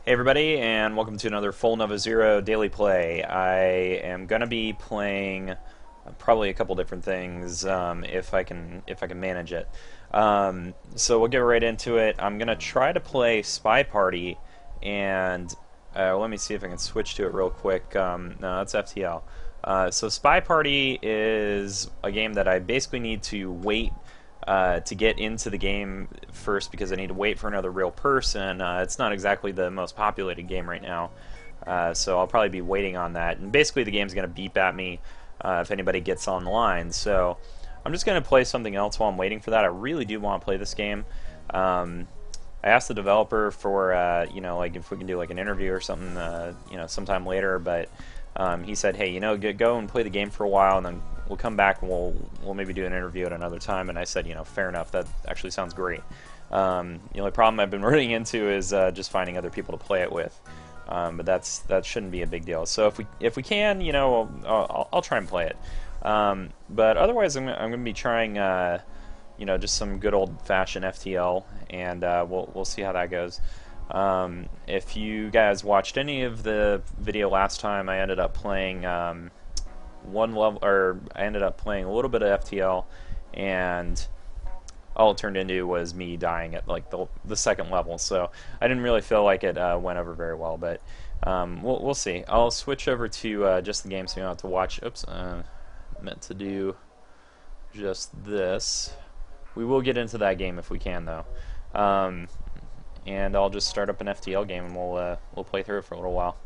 Hey everybody, and welcome to another Full Nova Zero daily play. I am gonna be playing probably a couple different things if I can manage it. So we'll get right into it. I'm gonna try to play Spy Party, and let me see if I can switch to it real quick. No, that's FTL. So Spy Party is a game that I basically need to wait to get into the game first because I need to wait for another real person. It's not exactly the most populated game right now, so I'll probably be waiting on that. And basically the game's going to beep at me if anybody gets online. So I'm just going to play something else while I'm waiting for that. I really do want to play this game. I asked the developer for, like if we can do like an interview or something, sometime later, but he said, hey, go and play the game for a while, and then we'll come back and we'll maybe do an interview at another time. And I said, fair enough. That actually sounds great. The only problem I've been running into is just finding other people to play it with. But that shouldn't be a big deal. So if we can, I'll try and play it. But otherwise, I'm going to be trying, just some good old-fashioned FTL, and we'll see how that goes. If you guys watched any of the video last time, I ended up playing I ended up playing a little bit of FTL, and all it turned into was me dying at like the second level. So I didn't really feel like it went over very well, but we'll see. I'll switch over to just the game so you don't have to watch. Oops, meant to do just this. We will get into that game if we can, though. And I'll just start up an FTL game and we'll play through it for a little while.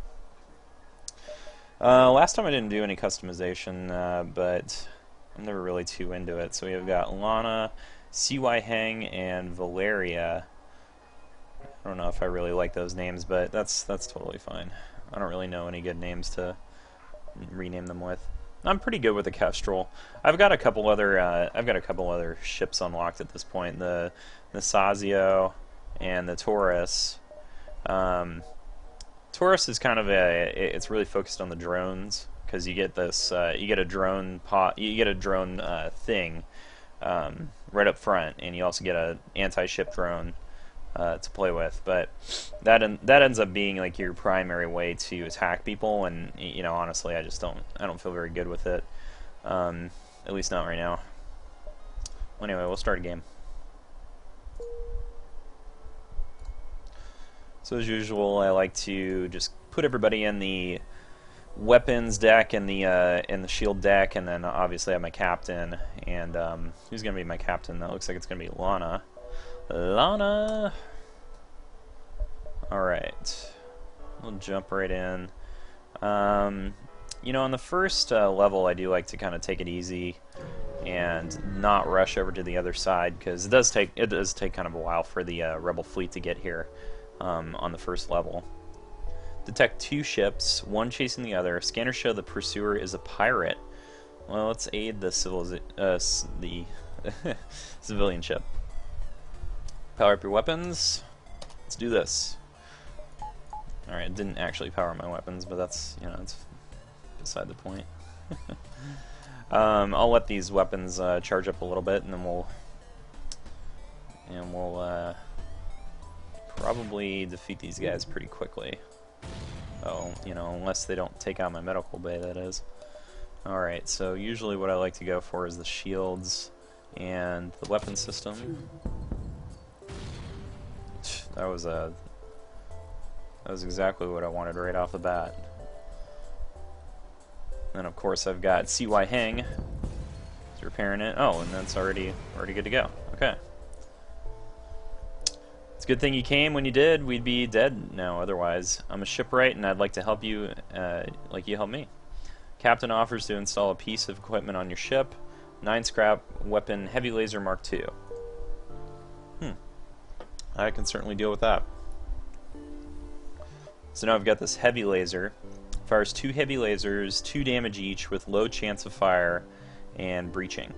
Last time I didn't do any customization, but I'm never really too into it. So we've got Lana, CY Heng, and Valeria. I don't know if I really like those names, but that's totally fine. I don't really know any good names to rename them with. I'm pretty good with the Kestrel. I've got a couple other ships unlocked at this point. The Sazio and the Taurus. Taurus is kind of it's really focused on the drones, because you get this you get a drone thing right up front, and you also get an anti-ship drone to play with. But that ends up being like your primary way to attack people, and honestly, I don't feel very good with it, at least not right now. Anyway, we'll start a game. So as usual, I like to just put everybody in the weapons deck and the shield deck, and then obviously I have my captain. And who's gonna be my captain? That looks like it's gonna be Lana. Lana. All right, we'll jump right in. On the first level, I do like to kind of take it easy and not rush over to the other side, because it does take kind of a while for the rebel fleet to get here. On the first level. Detect two ships, one chasing the other. Scanners show the pursuer is a pirate. Well, let's aid the civilian ship. Power up your weapons. Let's do this. Alright, it didn't actually power my weapons, but that's, it's beside the point. I'll let these weapons charge up a little bit, and then we'll probably defeat these guys pretty quickly. Oh, unless they don't take out my medical bay, that is. Alright, so usually what I like to go for is the shields and the weapon system. That was exactly what I wanted right off the bat. And of course I've got CY Heng. He's repairing it. Oh, and that's already good to go. Okay. It's a good thing you came. When you did, we'd be dead now otherwise. I'm a shipwright, and I'd like to help you like you helped me. Captain offers to install a piece of equipment on your ship. 9 scrap weapon heavy laser Mark II. I can certainly deal with that. So now I've got this heavy laser. Fires 2 heavy lasers, 2 damage each, with low chance of fire and breaching.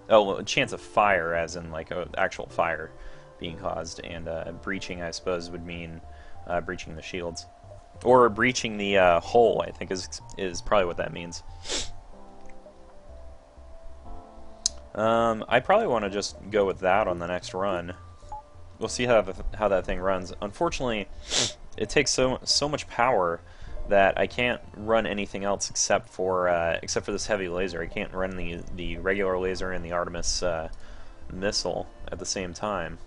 Oh, a chance of fire, as in like actual fire being caused, and breaching, I suppose, would mean breaching the shields, or breaching the hull. I think is probably what that means. I probably want to just go with that on the next run. we'll see how that thing runs. Unfortunately, it takes so much power that I can't run anything else except for this heavy laser. I can't run the regular laser and the Artemis missile at the same time.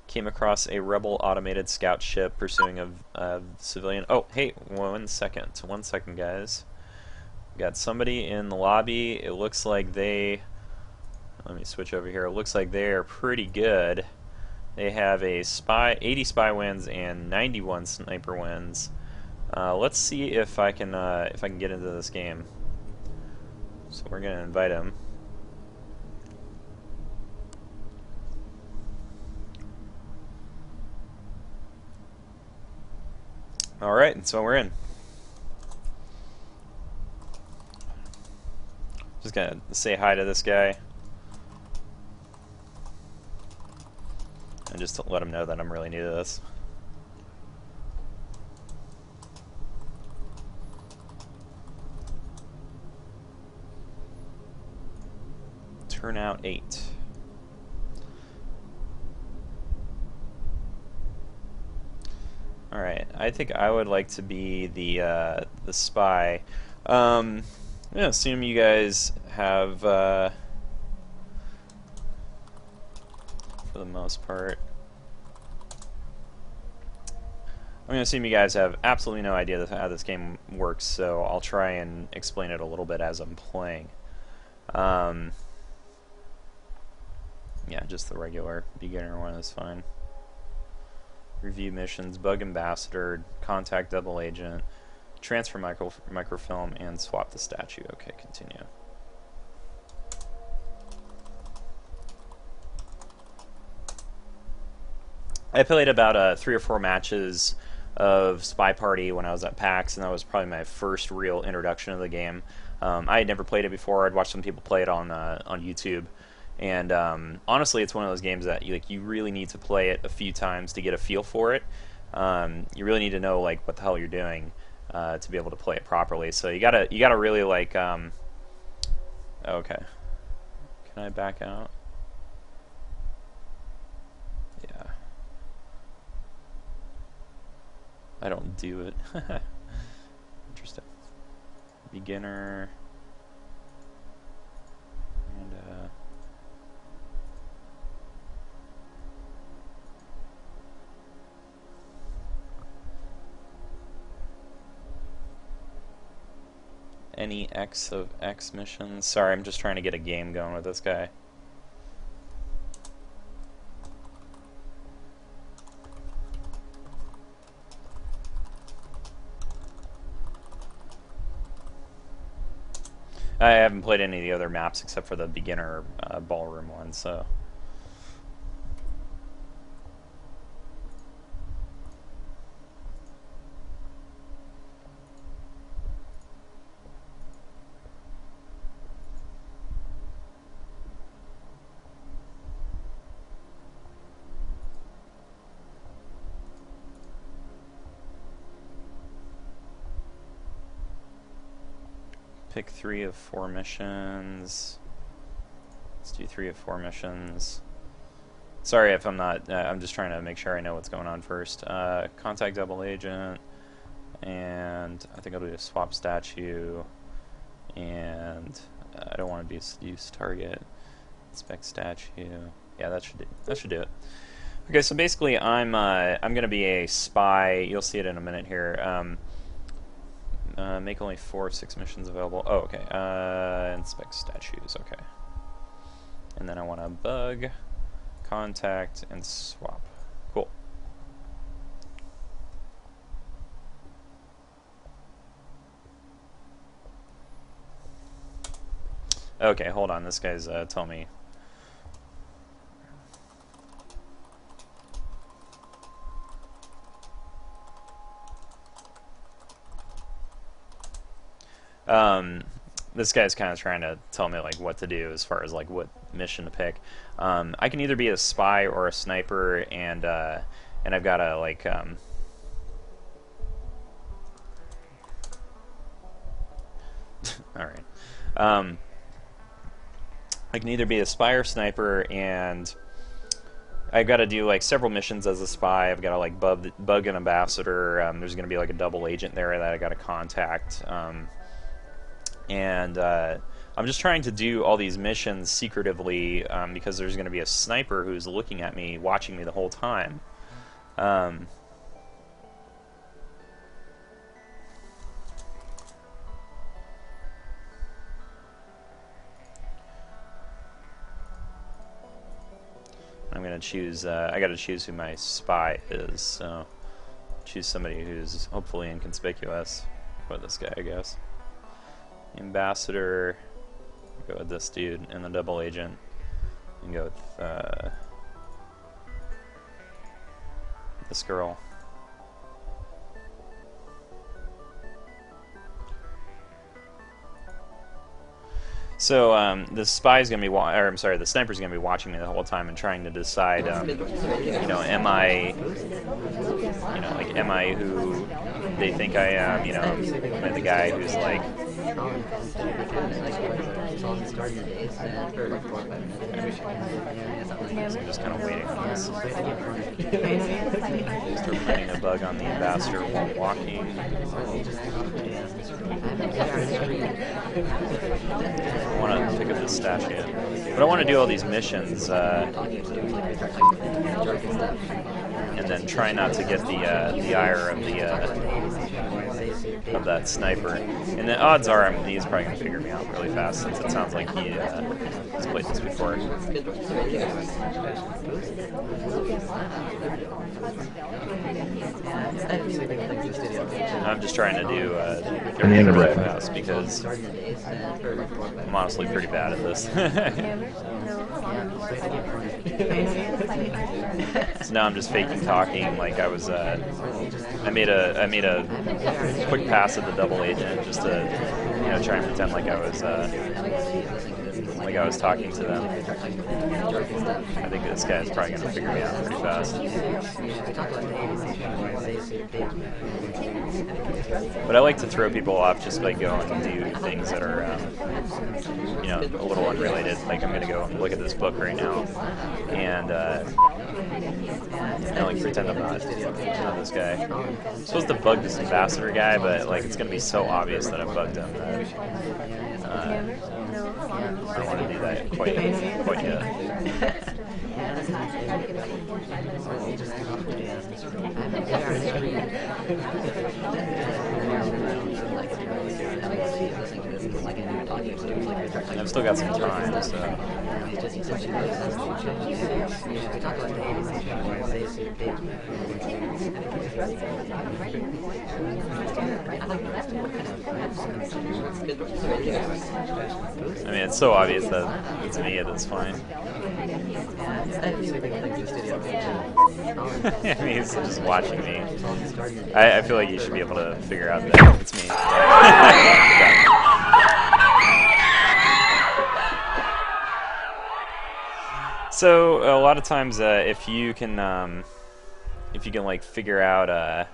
Came across a rebel automated scout ship pursuing a civilian. Oh, hey, 1 second. 1 second, guys. Got somebody in the lobby. It looks like they... Let me switch over here. It looks like they are pretty good. They have a 80 spy wins and 91 sniper wins. Let's see if I can get into this game. So we're gonna invite him. All right, so we're in. Just gonna say hi to this guy. And just to let him know that I'm really new to this. Turnout 8. Alright, I think I would like to be the spy. I'm gonna assume you guys have, for the most part, I'm gonna assume you guys have absolutely no idea how this game works, so I'll try and explain it a little bit as I'm playing. Yeah, just the regular beginner one is fine. Review missions, bug ambassador, contact double agent, transfer microfilm, and swap the statue. Okay, continue. I played about 3 or 4 matches of Spy Party when I was at PAX, and that was probably my first real introduction of the game. I had never played it before. I'd watched some people play it on YouTube. And honestly, it's one of those games that you really need to play it a few times to get a feel for it. You really need to know like what the hell you're doing to be able to play it properly. So you gotta really like. Okay, can I back out? Yeah, I don't do it. Interesting. Beginner and. Any X of X missions. Sorry, I'm just trying to get a game going with this guy. I haven't played any of the other maps except for the beginner ballroom one, so... Pick 3 of 4 missions. Let's do 3 of 4 missions. Sorry if I'm not, I'm just trying to make sure I know what's going on first. Contact double agent, and I think I'll do a swap statue, and I don't want to use target. Inspect statue. Yeah, that should do it. Okay, so basically I'm gonna be a spy. You'll see it in a minute here. Make only 4 of 6 missions available. Oh, okay. Inspect statues. Okay. And then I want to bug, contact, and swap. Cool. Okay, hold on. This guy's telling me. This guy's kind of trying to tell me like what to do as far as like what mission to pick. I can either be a spy or a sniper, and I've got to like all right. I can either be a spy or sniper, and I've got to do like several missions as a spy. I've got to like bug an ambassador. There's going to be like a double agent there that I got to contact, and I'm just trying to do all these missions secretively because there's going to be a sniper who's looking at me, watching me the whole time. I'm going to choose, I got to choose who my spy is, so choose somebody who's hopefully inconspicuous. What, this guy, I guess. Ambassador, go with this dude, and the double agent, and go with this girl. So the spy's gonna be, or I'm sorry, the sniper's gonna be watching me the whole time and trying to decide, you know, am I who they think I am? You know, am I the guy who's like, so I'm just kind of waiting on this. Start putting a bug on the ambassador while walking. I want to pick up this statue, but I want to do all these missions and then try not to get the ire of that sniper. And the odds are he's probably going to figure me out really fast, since it sounds like he's played this before. I'm just trying to do everything really fast because I'm honestly pretty bad at this. So now I'm just faking talking like I was. I made a quick pass at the double agent just to, you know, try and pretend like I was talking to them. I think this guy's probably going to figure me out pretty fast. But I like to throw people off just by going and do things that are, you know, a little unrelated. Like I'm going to go and look at this book right now and you know, like pretend I'm not this guy. I'm supposed to bug this ambassador guy, but like it's going to be so obvious that I bugged him that I don't want to do that quite yet. I've still got some time, so. I mean, it's so obvious that it's me at this point. I mean, he's just watching me. I feel like you should be able to figure out that it's me. So a lot of times, if you can like figure out,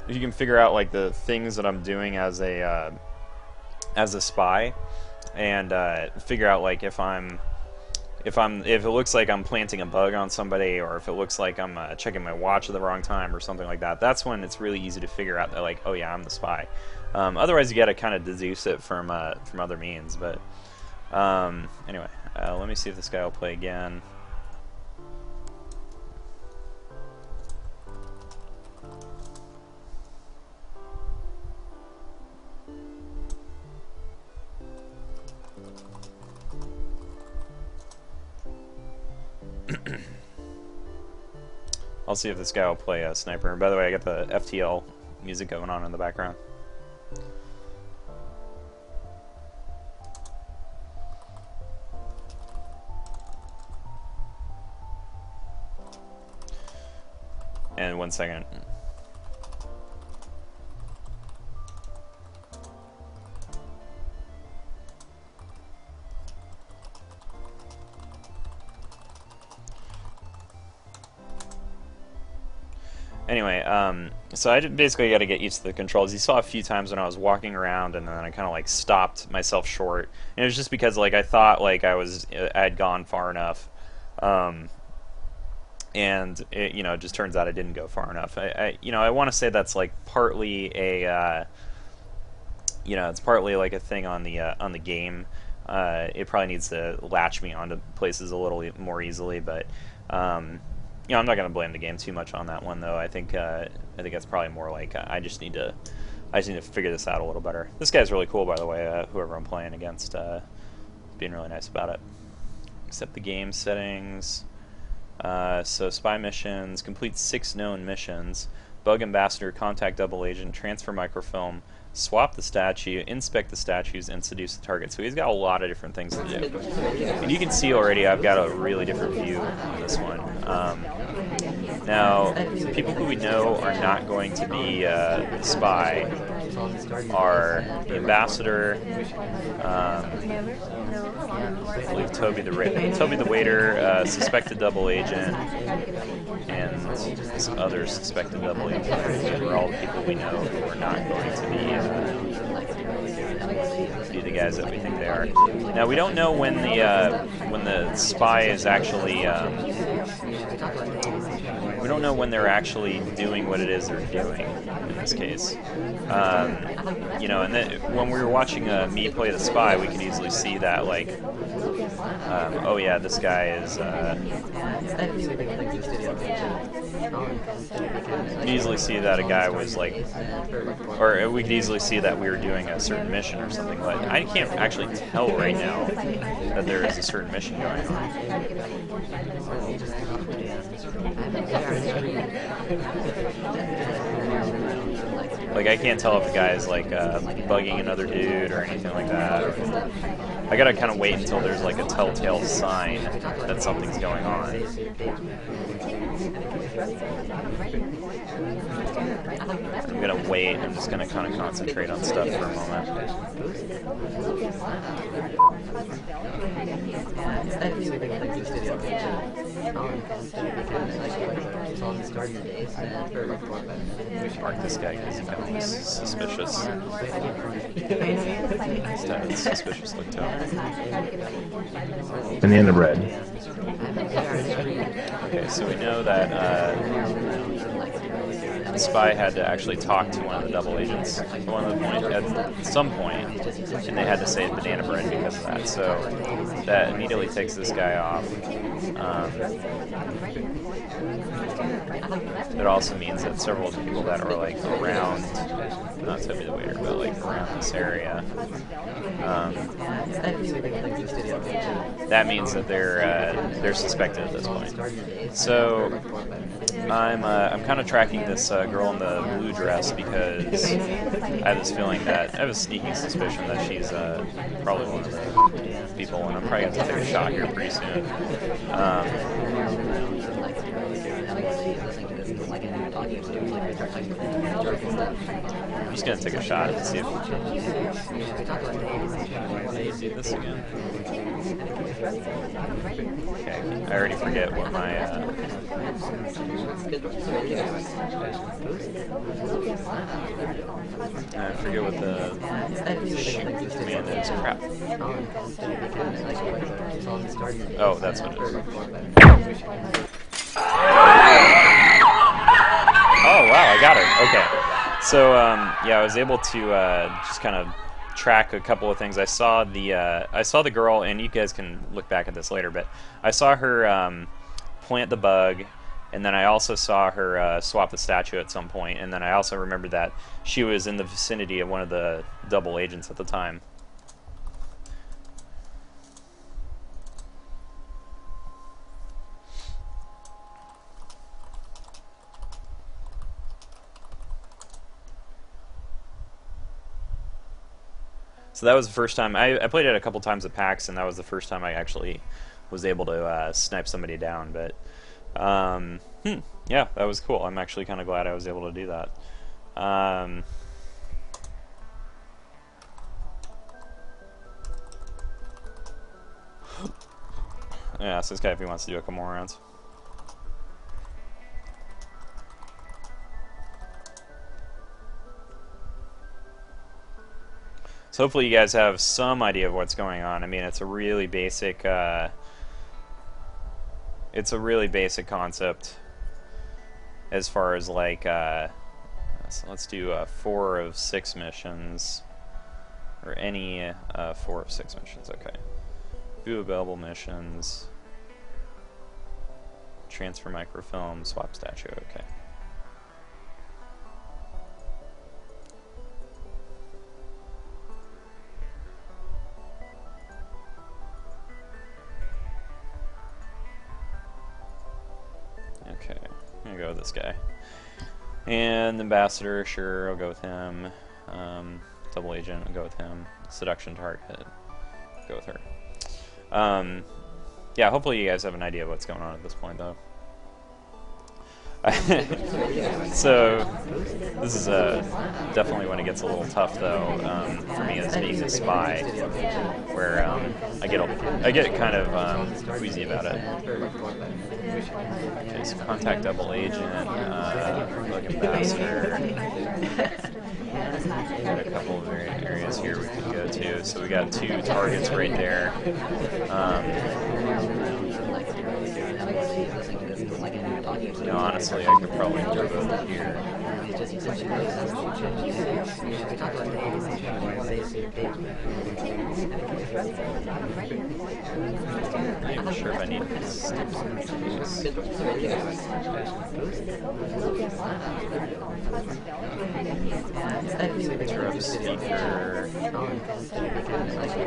if you can figure out like the things that I'm doing as a spy, and figure out like if it looks like I'm planting a bug on somebody, or if it looks like I'm checking my watch at the wrong time or something like that, that's when it's really easy to figure out that, like, oh yeah, I'm the spy. Otherwise, you got to kind of deduce it from other means. But anyway, let me see if this guy will play again. I'll see if this guy will play a sniper. And by the way, I got the FTL music going on in the background. And 1 second. Anyway, so I basically got to get used to the controls. You saw a few times when I was walking around, and then I kind of like stopped myself short, and it was just because like I thought like I had gone far enough, and it, you know, it just turns out I didn't go far enough. I want to say that's like partly a it's partly like a thing on the game. It probably needs to latch me onto places a little more easily, but I'm not going to blame the game too much on that one, though. I think that's probably more like I just need to figure this out a little better. This guy's really cool, by the way. Whoever I'm playing against, being really nice about it. Accept the game settings. So spy missions, complete 6 known missions, bug ambassador, contact double agent, transfer microfilm, swap the statue, inspect the statues, and seduce the target. So he's got a lot of different things to do. And you can see already I've got a really different view on this one. Now, people who we know are not going to be the spy are the ambassador, I believe Toby the waiter, suspected double agent, and some other suspected double agent. Those are all the people we know who are not going to be the guys that we think they are. Now we don't know when the spy is actually. We don't know when they're actually doing what it is they're doing in this case. And then when we were watching me play the spy, we could easily see that, like, oh yeah, this guy is. We could easily see that a guy was like, or we could easily see that we were doing a certain mission or something. But I can't actually tell right now that there is a certain mission going on. Like, I can't tell if the guy is like bugging another dude or anything like that. I gotta kind of wait until there's like a telltale sign that something's going on. I'm gonna wait. I'm just gonna kind of concentrate on stuff for a moment. Mark this guy because he kind of looks suspicious. He's got a suspicious look to him. Banana bread. Okay, so we know that the spy had to actually talk to one of the double agents at some point, and they had to say banana bread because of that. So that immediately takes this guy off. It also means that several of the people that are like around, not Toby the waiter, but like around this area, that means that they're suspected at this point. So I'm kind of tracking this girl in the blue dress because I have this feeling that I have a sneaking suspicion that she's probably one of the people, and I'm probably going to take a shot here pretty soon. I'm just going to take a shot and see if I do this again. Okay, I already forget what my I forget what the shoot command is. Crap. Oh, that's what it is. Oh wow, I got it. Okay. So yeah, I was able to just kind of track a couple of things. I saw the girl, and you guys can look back at this later, but I saw her plant the bug, and then I also saw her swap the statue at some point, and then I also remembered that she was in the vicinity of one of the double agents at the time. So that was the first time. I played it a couple times at PAX, and that was the first time I actually was able to snipe somebody down. But yeah, that was cool. I'm actually kind of glad I was able to do that. Yeah, ask this guy if he wants to do a couple more rounds. So hopefully you guys have some idea of what's going on. I mean, it's a really basic concept as far as like so let's do 4 of 6 missions, or any 4 of 6 missions. Okay, view available missions, transfer microfilm, swap statue. Okay. Okay, I'm gonna go with this guy. And ambassador, sure, I'll go with him. Double agent, I'll go with him. Seduction target, go with her. Yeah, hopefully you guys have an idea of what's going on at this point, though. So this is definitely when it gets a little tough, though, for me as being a spy, where I get kind of queasy about it. Okay, so contact double agent, like ambassador. Got a couple of areas here we could go to. So we got 2 targets right there. You know, honestly, I could probably move over here. I'm not even sure if I need this. Interrupt speaker.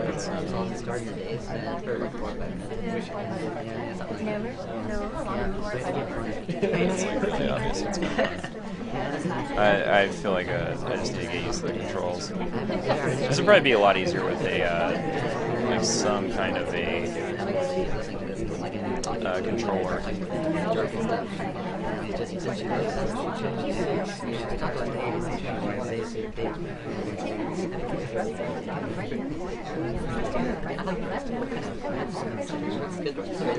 It's like really obvious what's going on. I feel like I just need to get used to the controls. This would probably be a lot easier with a like some kind of a controller.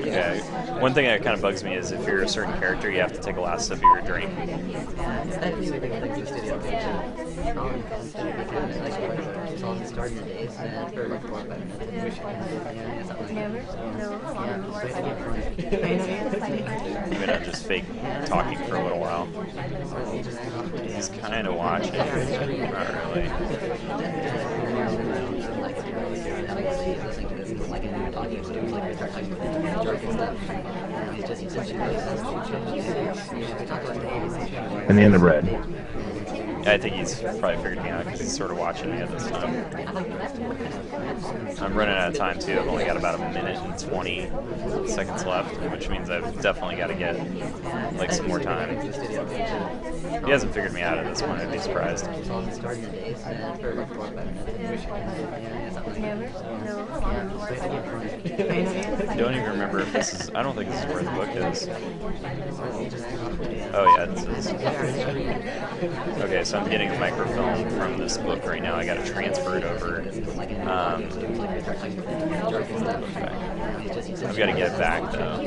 Yeah, one thing that kind of bugs me is if you're a certain character, you have to take a last sip of your drink. Even I'm just fake talking for a little while. He's kind of watching. Not really. And the end of red. I think he's probably figured me out because he's sort of watching me at this time. I'm running out of time too. I've only got about a minute and 20 seconds left, which means I've definitely got to get like some more time. He hasn't figured me out at this point. I'd be surprised. I don't even remember if this is. I don't think this is where the book is. Oh yeah, this is. Okay, so I'm getting the microfilm from this book right now. I got to transfer it over. Okay. I've got to get it back though.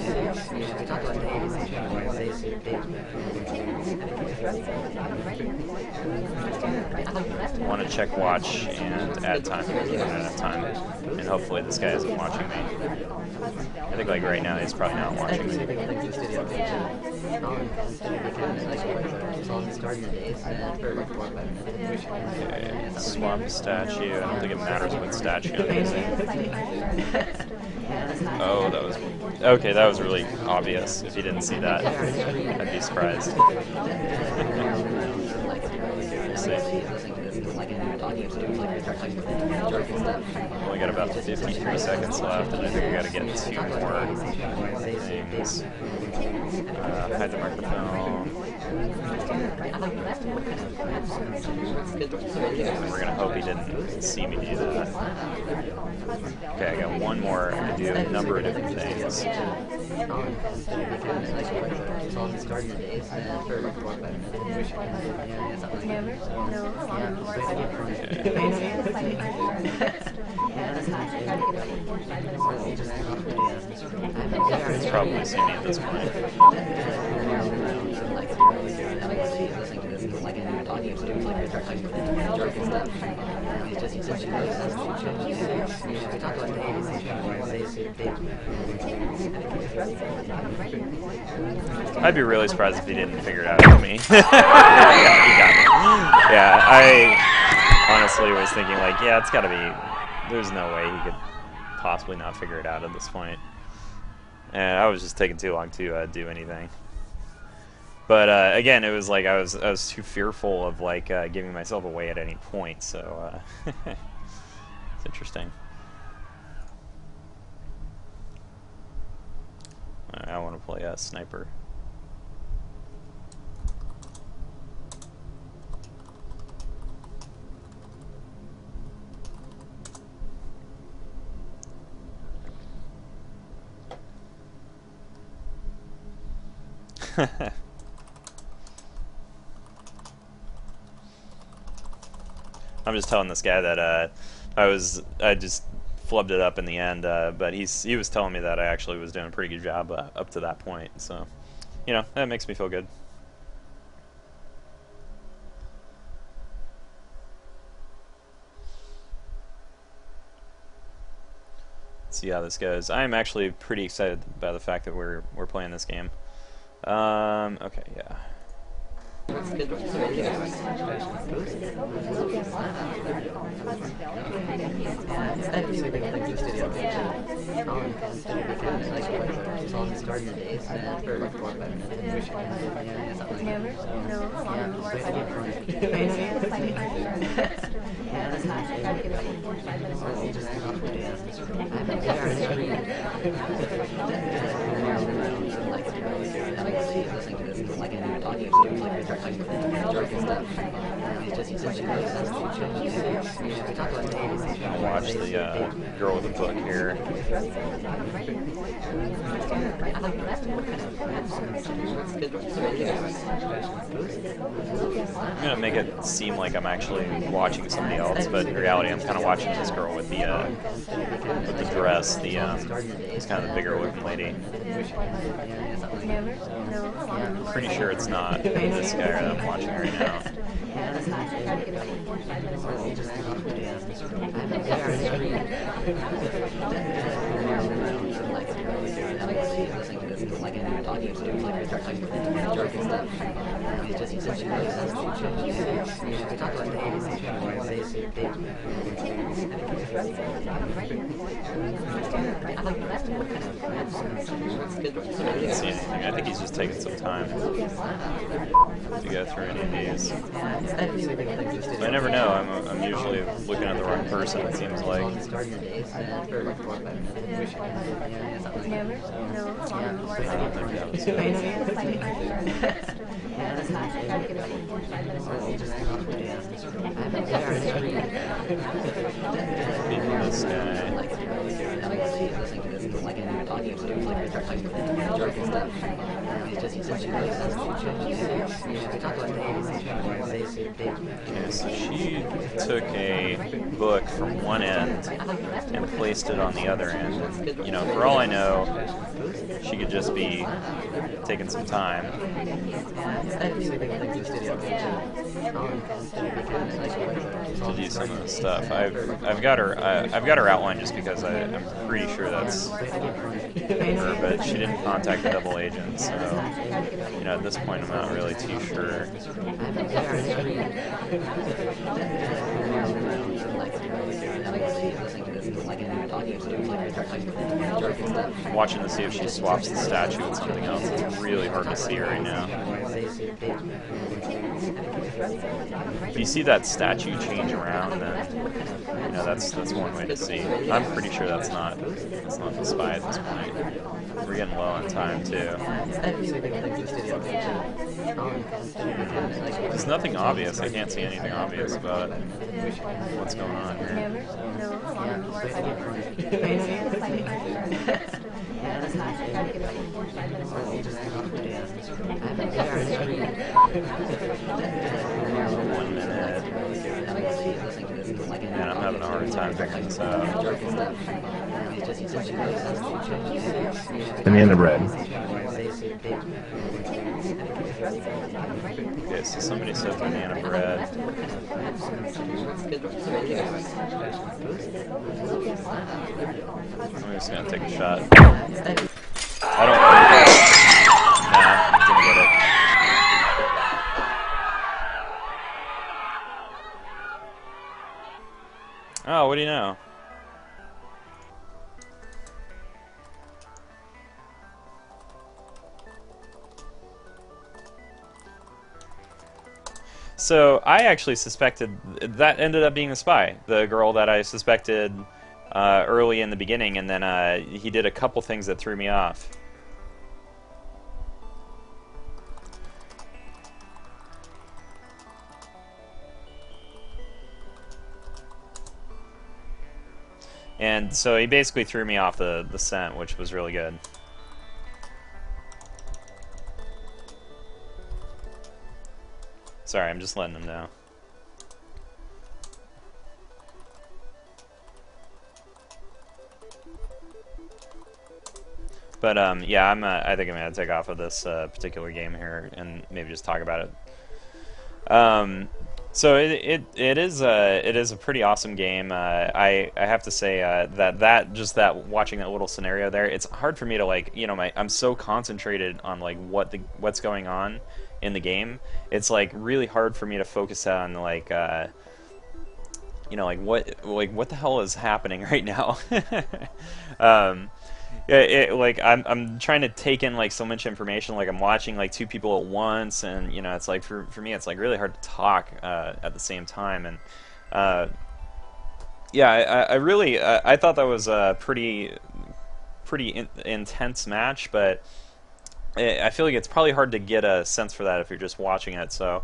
I want to check watch and add time. I'm running out of time, and hopefully this guy isn't watching me. I think like right now he's probably not watching me. Okay, swap statue. I don't think it matters what statue I'm using. Oh, that was... Okay, that was really obvious. If you didn't see that, I'd be surprised. Let's see. Only got about 53 seconds left, and I think I got to get 2 more things. Hide the microphone. And we're gonna hope he didn't see me do that. Okay, I got 1 more. I can do a number of different things. He's probably seen me at this point. I'd be really surprised if he didn't figure it out for me. Yeah, he got me. Yeah, I honestly was thinking like, yeah, it's gotta be, there's no way he could possibly not figure it out at this point. And I was just taking too long to do anything. But again, it was like I was too fearful of like giving myself away at any point. So it's interesting. I want to play a sniper. I'm just telling this guy that I just flubbed it up in the end, but he was telling me that I actually was doing a pretty good job up to that point. So, you know, that makes me feel good. Let's see how this goes. I'm actually pretty excited by the fact that we're playing this game. Okay, yeah. I'll watch the girl with the book here. I'm gonna make it seem like I'm actually watching somebody else, but in reality, I'm kind of watching this girl with the dress. It's kind of the bigger looking lady. I'm pretty sure it's not this guy that I'm watching right now. I didn't see anything. I think he's just taking some time to go through any of these. I never know. I'm usually looking at the wrong person, it seems like. Beating this guy. Okay, so she took a book from one end and placed it on the other end. And, you know, for all I know, she could just be taking some time to do some of this stuff. I've got her outlined just because I'm pretty sure that's her, but she didn't contact the double agent, so you know, at this point I'm not really too sure. I'm watching to see if she swaps the statue with something else. It's really hard to see her right now. If you see that statue change around, then you know that's one way to see. I'm pretty sure that's not the spy at this point. We're getting low on time too. There's nothing obvious. I can't see anything obvious about what's going on here. One minute. Man, I'm having a hard time figuring this out. And the end of red. Okay, so somebody said banana bread. I'm just gonna take a shot. I don't. Nah, didn't get it. Oh, what do you know? So I actually suspected that ended up being the spy, the girl that I suspected early in the beginning, and then he did a couple things that threw me off. And so he basically threw me off the scent, which was really good. Sorry, I'm just letting him know. But yeah, I think I'm gonna take off of this particular game here and maybe just talk about it. So it is a pretty awesome game. I have to say that watching that little scenario there, it's hard for me to like, you know, I'm so concentrated on like what's going on in the game. It's like really hard for me to focus on like you know, like what the hell is happening right now. Like I'm trying to take in like so much information, like I'm watching like two people at once, and you know, it's like for me it's like really hard to talk at the same time. And yeah, I really I thought that was a pretty intense match, but I feel like it's probably hard to get a sense for that if you're just watching it. So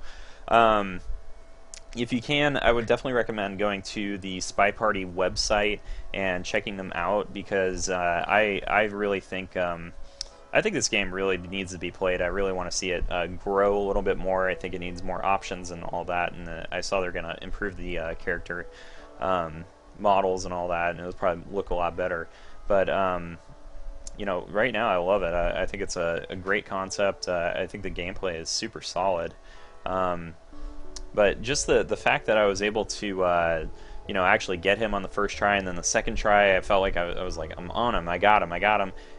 if you can, I would definitely recommend going to the Spy Party website and checking them out, because I really think I think this game really needs to be played. I really want to see it grow a little bit more. I think it needs more options and all that, and I saw they're going to improve the character models and all that, and it'll probably look a lot better. But you know, right now I love it. I think it's a great concept. I think the gameplay is super solid. But just the fact that I was able to, you know, actually get him on the first try, and then the second try, I felt like I was like, I'm on him, I got him,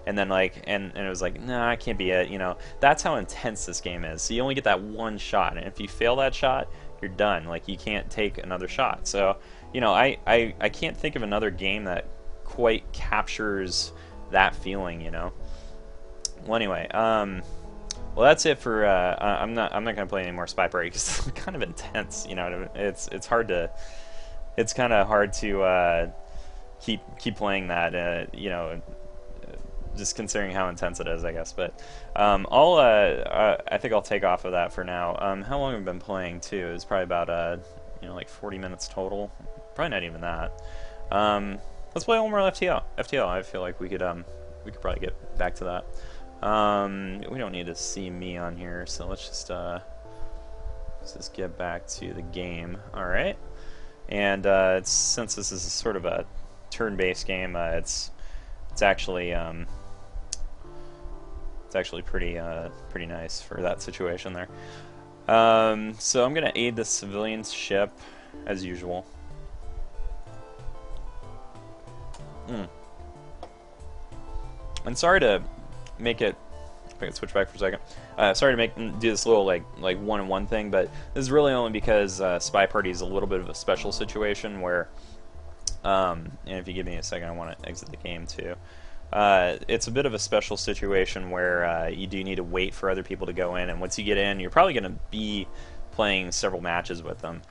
and then like, and it was like, nah, I can't be it, you know. That's how intense this game is. So you only get that one shot, and if you fail that shot, you're done. Like, you can't take another shot. So, you know, I can't think of another game that quite captures that feeling, you know. Well, anyway, well, that's it for. I'm not gonna play any more Spy Party because it's kind of intense. You know, it's hard to. It's kind of hard to keep playing that. You know, just considering how intense it is, I guess. But I think I'll take off of that for now. How long have I been playing too? It's probably about you know, like 40 minutes total. Probably not even that. Let's play one more FTL. FTL. I feel like we could probably get back to that. We don't need to see me on here, so let's just get back to the game. All right, and since this is sort of a turn-based game, it's actually pretty nice for that situation there. So I'm gonna aid the civilian ship as usual. And sorry to make it. If I can switch back for a second. Sorry to do this little like one-on-one thing, but this is really only because Spy Party is a little bit of a special situation where, and if you give me a second, I want to exit the game too. It's a bit of a special situation where you do need to wait for other people to go in, and once you get in, you're probably going to be playing several matches with them,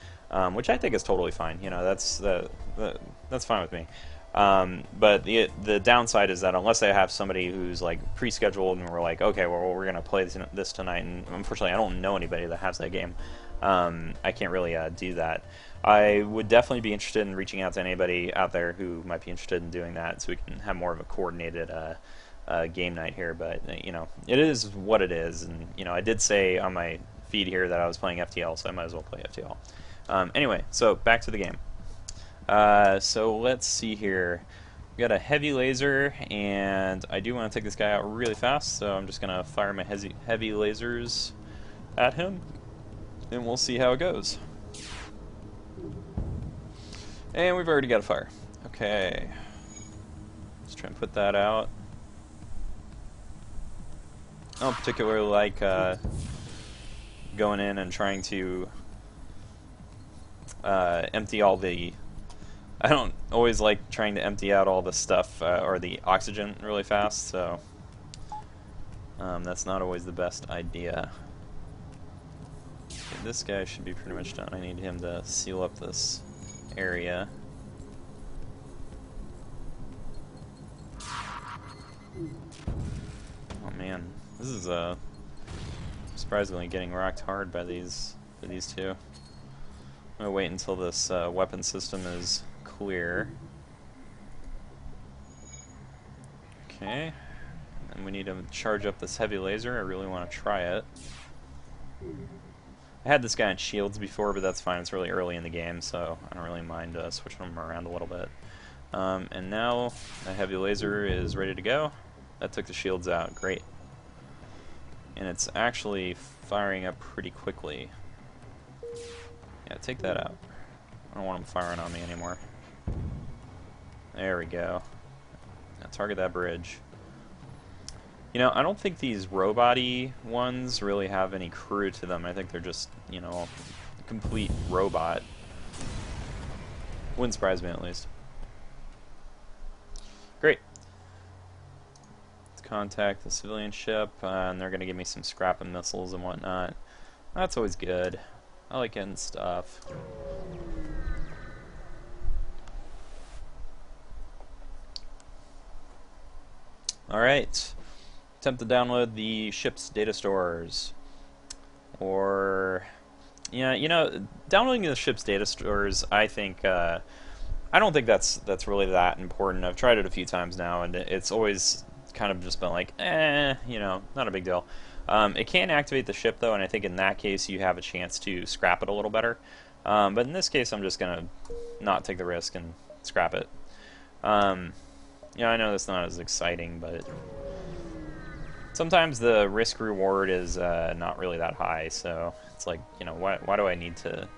which I think is totally fine. You know, that's fine with me. But the downside is that unless I have somebody who's like pre-scheduled and we're like, okay, well, we're gonna play this tonight, and unfortunately I don't know anybody that has that game, I can't really do that. I would definitely be interested in reaching out to anybody out there who might be interested in doing that, so we can have more of a coordinated game night here. But you know, it is what it is, and you know, I did say on my feed here that I was playing FTL, so I might as well play FTL. Anyway, so back to the game. So let's see here. We got a heavy laser, and I do want to take this guy out really fast, so I'm just going to fire my heavy lasers at him, and we'll see how it goes. And we've already got a fire. Okay. Let's try and put that out. I don't particularly like going in and trying to empty all the... I don't always like trying to empty out all the stuff or the oxygen really fast, so that's not always the best idea. Okay, this guy should be pretty much done. I need him to seal up this area. Oh man, this is surprisingly getting rocked hard by these two. I'm gonna wait until this weapon system is clear. Okay, and we need to charge up this heavy laser. I really want to try it. I had this guy on shields before, but that's fine. It's really early in the game, so I don't really mind switching them around a little bit. And now the heavy laser is ready to go. That took the shields out. Great. And it's actually firing up pretty quickly. Yeah, take that out. I don't want them firing on me anymore. There we go. Now target that bridge. You know, I don't think these robot-y ones really have any crew to them. I think they're just, you know, a complete robot. Wouldn't surprise me, at least. Great. Let's contact the civilian ship, and they're going to give me some scrap and missiles and whatnot. That's always good. I like getting stuff. Alright. Attempt to download the ship's data stores. Or... yeah, you know, downloading the ship's data stores, I think... I don't think that's really that important. I've tried it a few times now, and it's always kind of just been like, you know, not a big deal. It can activate the ship, though, and I think in that case you have a chance to scrap it a little better. But in this case, I'm just going to not take the risk and scrap it. Yeah, I know that's not as exciting, but sometimes the risk-reward is not really that high, so it's like, you know, why do I need to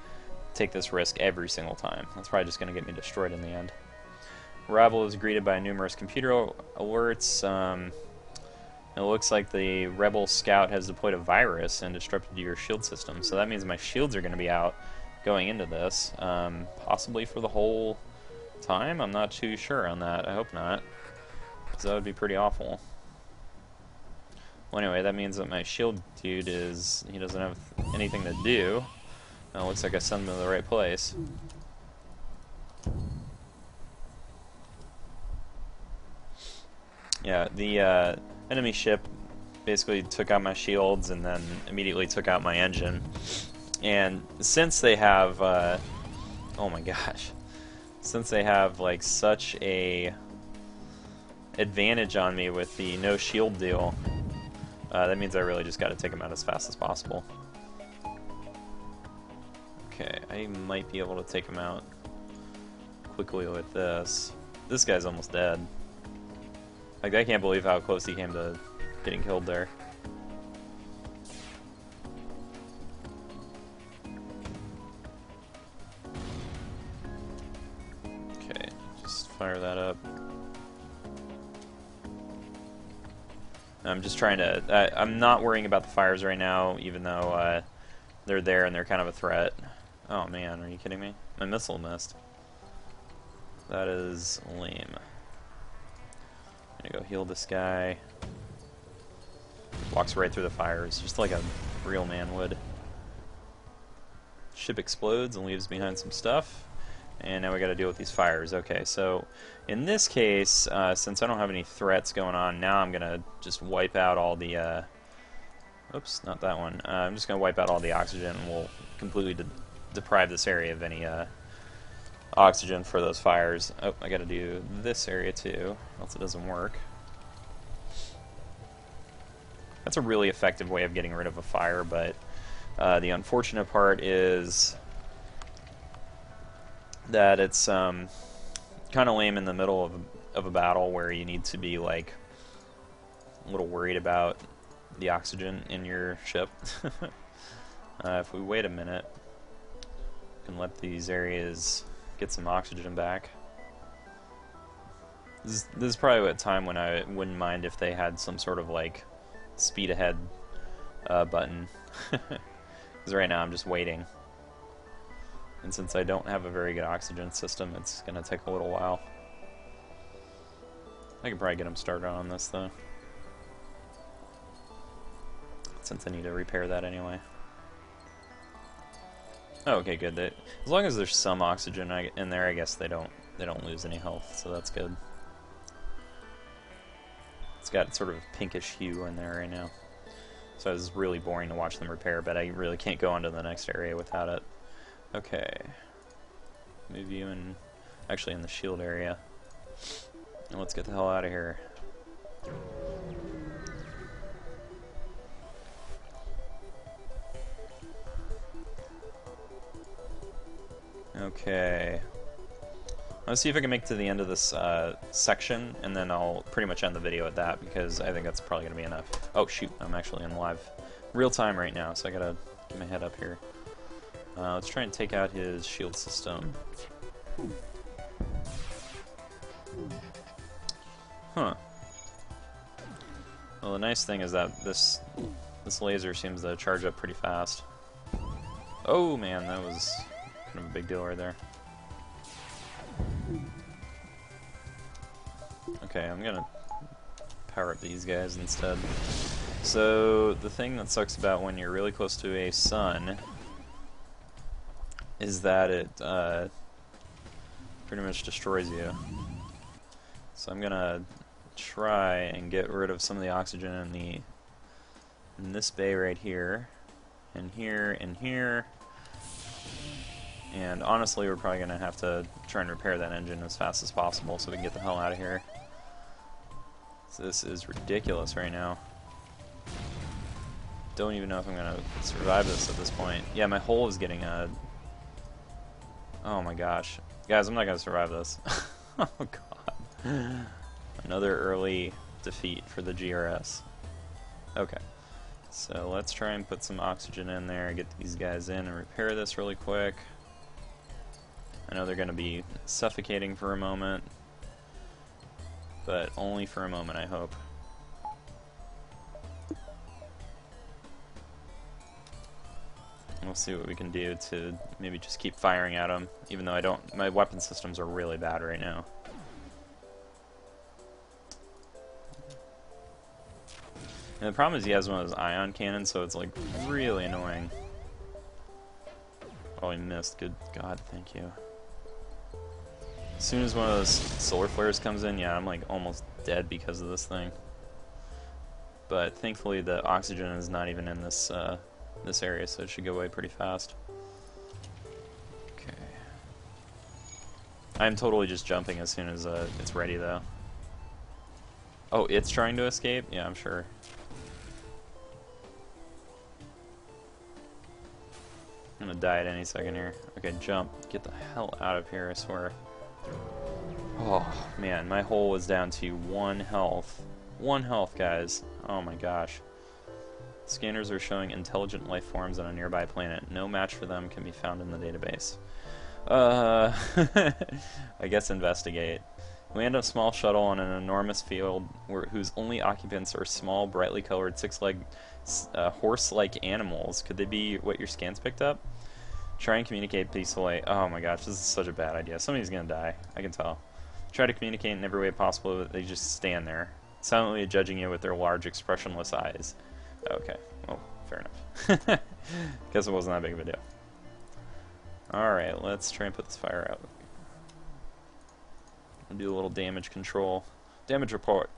take this risk every single time? That's probably just going to get me destroyed in the end. Arrival is greeted by numerous computer alerts. It looks like the Rebel Scout has deployed a virus and disrupted your shield system, so that means my shields are going to be out going into this, possibly for the whole time. I'm not too sure on that. I hope not, because that would be pretty awful. Well, anyway, that means that my shield dude he doesn't have anything to do. It looks like I sent him to the right place. Yeah, the enemy ship basically took out my shields and then immediately took out my engine. And since they have, oh my gosh, since they have like such a advantage on me with the no shield deal, that means I really just got to take them out as fast as possible. Okay, I might be able to take him out quickly with this. This guy's almost dead. Like, I can't believe how close he came to getting killed there. Okay, just fire that up. I'm just trying to... I'm not worrying about the fires right now, even though they're there and they're kind of a threat. Oh man, are you kidding me? My missile missed. That is lame. I'm gonna go heal this guy. Walks right through the fires, just like a real man would. Ship explodes and leaves behind some stuff. And now we gotta deal with these fires. Okay, so in this case, since I don't have any threats going on, now I'm gonna just wipe out all the... oops, not that one. I'm just gonna wipe out all the oxygen and we'll completely deprive this area of any oxygen for those fires. Oh, I gotta do this area too, else it doesn't work. That's a really effective way of getting rid of a fire, but the unfortunate part is that it's kind of lame in the middle of a battle where you need to be like a little worried about the oxygen in your ship. If we wait a minute, we can let these areas get some oxygen back. This is probably a time when I wouldn't mind if they had some sort of like speed ahead button. Because right now I'm just waiting. And since I don't have a very good oxygen system, it's going to take a little while. I can probably get them started on this though, since I need to repair that anyway. Oh, okay, good. As long as there's some oxygen in there, I guess they don't lose any health, so that's good. It's got sort of a pinkish hue in there right now, so it's really boring to watch them repair. But I really can't go on to the next area without it. Okay, move you in, actually in the shield area, and let's get the hell out of here. Okay, let's see if I can make it to the end of this section, and then I'll pretty much end the video at that, because I think that's probably going to be enough. Oh shoot, I'm actually in live real time right now, so I gotta get my head up here. Let's try and take out his shield system. Huh. Well, the nice thing is that this laser seems to charge up pretty fast. Oh man, that was kind of a big deal right there. Okay, I'm gonna power up these guys instead. So the thing that sucks about when you're really close to a sun is that it pretty much destroys you. So I'm gonna try and get rid of some of the oxygen in this bay right here, and here, and here. And honestly, we're probably gonna have to try and repair that engine as fast as possible so we can get the hell out of here. So this is ridiculous right now. Don't even know if I'm gonna survive this at this point. Yeah, my hull is getting oh my gosh. Guys, I'm not gonna survive this. Oh god. Another early defeat for the GRS. Okay. So let's try and put some oxygen in there, get these guys in and repair this really quick. I know they're gonna be suffocating for a moment, but only for a moment, I hope. We'll see what we can do to maybe just keep firing at them, even though my weapon systems are really bad right now. And the problem is he has one of those ion cannons, so it's like really annoying. Oh, he missed. Good God, thank you. As soon as one of those solar flares comes in, yeah, I'm like almost dead because of this thing. But thankfully the oxygen is not even in this this area, so it should go away pretty fast. Okay. I'm totally just jumping as soon as it's ready, though. Oh, it's trying to escape? Yeah, I'm sure. I'm gonna die at any second here. Okay, jump. Get the hell out of here, I swear. Oh, man, my hull is down to 1 health. 1 health, guys. Oh my gosh. Scanners are showing intelligent life forms on a nearby planet. No match for them can be found in the database. I guess investigate. We land a small shuttle on an enormous field whose only occupants are small, brightly colored, 6-legged, horse-like animals. Could they be what your scans picked up? Try and communicate peacefully. Oh my gosh, this is such a bad idea. Somebody's gonna die. I can tell. Try to communicate in every way possible, but they just stand there, silently judging you with their large, expressionless eyes. Okay, well, fair enough. Guess it wasn't that big of a deal. Alright, let's try and put this fire out. I'll do a little damage control. Damage report.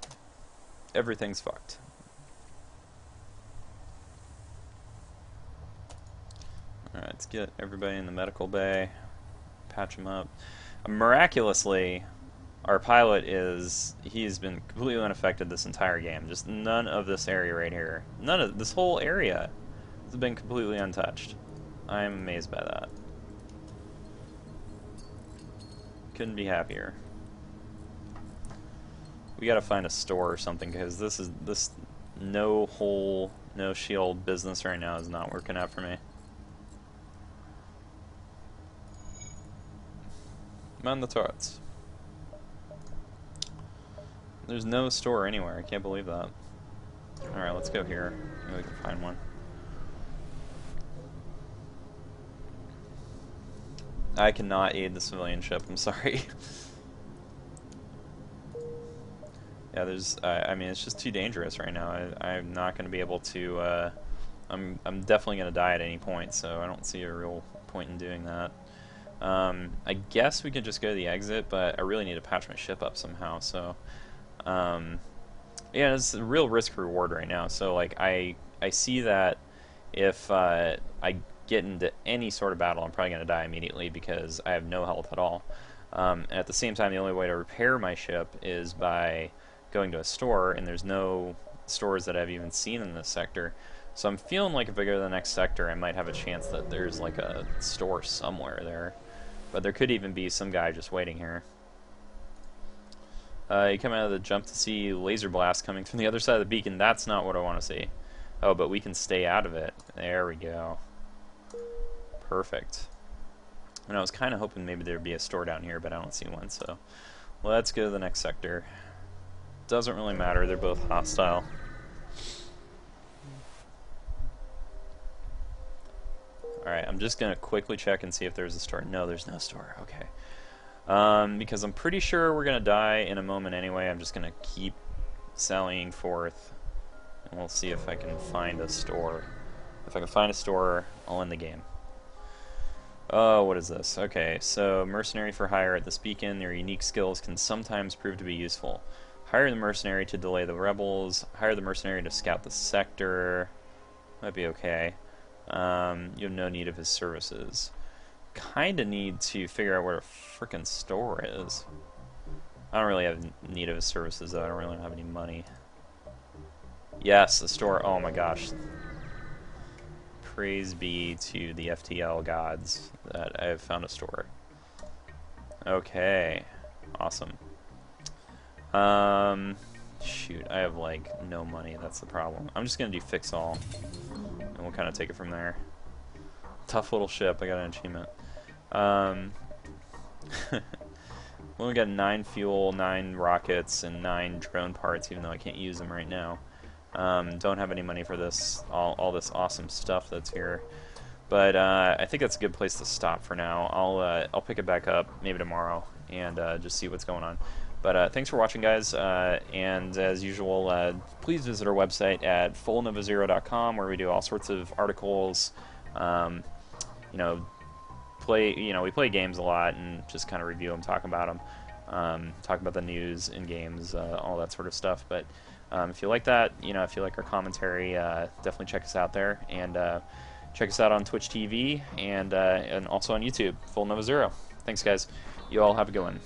Everything's fucked. Alright, let's get everybody in the medical bay. Patch them up. Miraculously, our pilot he's been completely unaffected this entire game. Just none of this area right here. None of this whole area has been completely untouched. I am amazed by that. Couldn't be happier. We gotta find a store or something, because this no hole, no shield business right now is not working out for me. Man the turrets. There's no store anywhere. I can't believe that. Alright, let's go here. Maybe we can find one. I cannot aid the civilian ship, I'm sorry. Yeah, I mean, it's just too dangerous right now. I'm not going to be able to, I'm definitely going to die at any point, so I don't see a real point in doing that. I guess we could just go to the exit, but I really need to patch my ship up somehow, so, yeah, it's a real risk-reward right now, so, like, I see that if, I get into any sort of battle, I'm probably going to die immediately because I have no health at all. And at the same time, the only way to repair my ship is by going to a store, and there's no stores that I've even seen in this sector. So I'm feeling like if I go to the next sector, I might have a chance that there's like a store somewhere there. But there could even be some guy just waiting here. You come out of the jump to see laser blast coming from the other side of the beacon. That's not what I want to see. Oh, but we can stay out of it. There we go. Perfect. And I was kind of hoping maybe there'd be a store down here, but I don't see one, so let's go to the next sector. Doesn't really matter, they're both hostile. Alright, I'm just going to quickly check and see if there's a store. No, there's no store. Okay. Because I'm pretty sure we're going to die in a moment anyway, I'm just going to keep sallying forth, and we'll see if I can find a store. If I can find a store, I'll end the game. Oh, what is this? Okay, so mercenary for hire at this beacon. Their unique skills can sometimes prove to be useful. Hire the mercenary to delay the rebels. Hire the mercenary to scout the sector. Might be okay. You have no need of his services. Kinda need to figure out where a frickin' store is. I don't really have need of his services though. I don't really have any money. Yes, the store. Oh my gosh. Praise be to the FTL gods that I have found a store. Okay, awesome. Shoot, I have like no money, that's the problem. I'm just gonna do fix all, and we'll kind of take it from there. Tough little ship, I got an achievement. We only got 9 fuel, 9 rockets, and 9 drone parts, even though I can't use them right now. Don't have any money for this, all this awesome stuff that's here. But I think that's a good place to stop for now. I'll pick it back up maybe tomorrow and just see what's going on. But thanks for watching, guys. And as usual, please visit our website at fullnovazero.com, where we do all sorts of articles. You know, we play games a lot and just kind of review them, talk about them, talk about the news in games, all that sort of stuff. But if you like that, if you like our commentary, definitely check us out there, and check us out on Twitch TV and also on YouTube, Full Nova Zero. Thanks, guys. You all have a good one.